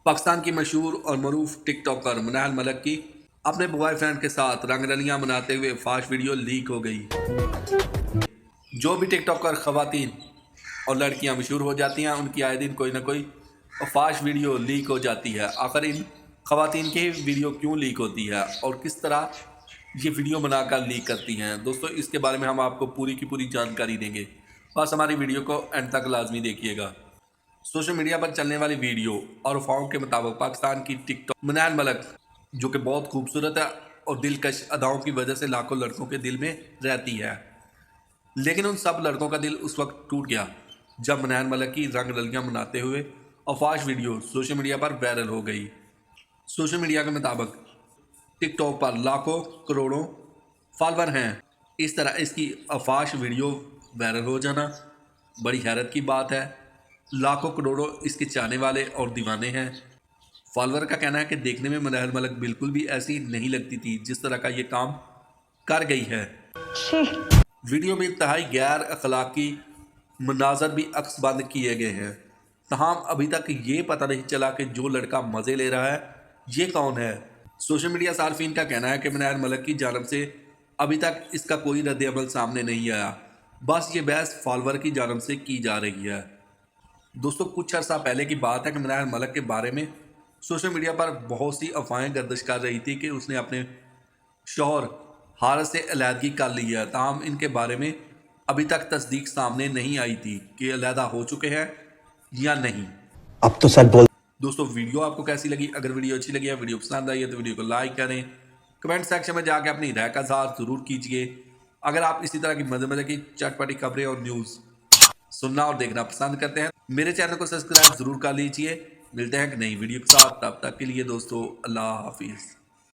पाकिस्तान की मशहूर और मरूफ टिकटॉकर मुनाल मलिक की अपने बॉयफ्रेंड के साथ रंगरलियां मनाते हुए फाश वीडियो लीक हो गई। जो भी टिकटॉकर खवातीन और लड़कियां मशहूर हो जाती हैं, उनकी आए दिन कोई ना कोई फाश वीडियो लीक हो जाती है। आखिर इन खवातीन की वीडियो क्यों लीक होती है और किस तरह ये वीडियो बनाकर लीक करती हैं, दोस्तों इसके बारे में हम आपको पूरी की पूरी जानकारी देंगे। बस हमारी वीडियो को एंड तक लाजमी देखिएगा। सोशल मीडिया पर चलने वाली वीडियो और अफवाहों के मुताबिक पाकिस्तान की टिकटॉक मुनाल मलिक, जो कि बहुत खूबसूरत है और दिलकश अदाओं की वजह से लाखों लड़कों के दिल में रहती है, लेकिन उन सब लड़कों का दिल उस वक्त टूट गया जब मुनाल मलिक की रंग रलियां मनाते हुए अफवाह वीडियो सोशल मीडिया पर वायरल हो गई। सोशल मीडिया के मुताबिक टिकटॉक पर लाखों करोड़ों फॉलोअर हैं। इस तरह इसकी अफवाह वीडियो वायरल हो जाना बड़ी हैरत की बात है। लाखों करोड़ों इसके चाहने वाले और दीवाने हैं। फॉलोअर का कहना है कि देखने में मुनाल मलिक बिल्कुल भी ऐसी नहीं लगती थी जिस तरह का ये काम कर गई है। वीडियो में इंतहाई गैर अखलाकी मनाजर भी अक्स बंद किए गए हैं। तमाम अभी तक ये पता नहीं चला कि जो लड़का मज़े ले रहा है ये कौन है। सोशल मीडिया सार्फिन का कहना है कि मुनाल मलिक की जानब से अभी तक इसका कोई रद्द अमल सामने नहीं आया, बस ये बहस फॉलोअर की जानब से की जा रही है। दोस्तों कुछ अर्सा पहले की बात है कि मुनाल मलिक के बारे में सोशल मीडिया पर बहुत सी अफवाहें गर्दिश कर रही थी कि उसने अपने शौहर हारिस से अलहदगी कर ली है। ताहम इनके बारे में अभी तक तस्दीक सामने नहीं आई थी कि अलहदा हो चुके हैं या नहीं। अब तो सच बोल। दोस्तों वीडियो आपको कैसी लगी? अगर वीडियो अच्छी लगी है, वीडियो पसंद आई है तो वीडियो को लाइक करें, कमेंट सेक्शन में जाके अपनी राय का इज़हार ज़रूर कीजिए। अगर आप इसी तरह की मज़े की चटपटी खबरें और न्यूज़ सुनना और देखना पसंद करते हैं, मेरे चैनल को सब्सक्राइब ज़रूर कर लीजिए। मिलते हैं एक नई वीडियो के साथ, तब तक के लिए दोस्तों अल्लाह हाफिज़।